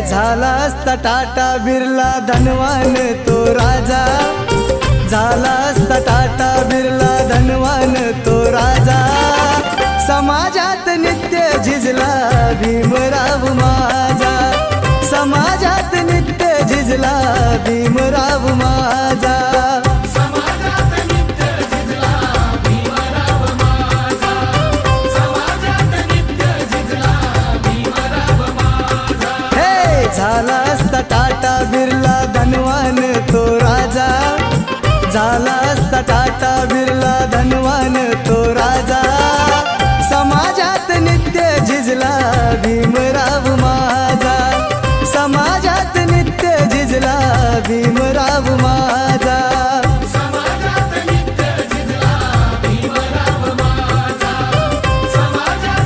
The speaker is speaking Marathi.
झाला असता टाटा बिर्ला धनवान तो राजा, झाला असता टाटा बिर्ला धनवान तो राजा। समाजात नित्य झिजला भीमराव माझा, समाजात नित्य झिजला भीमराव माझा। झाला असता टाटा बिर्ला धनवान तो राजा, झाला असता टाटा बिर्ला धनवान तो राजा। समाजात नित्य झिजला भीमराव माझा, समाजात नित्य झिजला भीमराव माझा।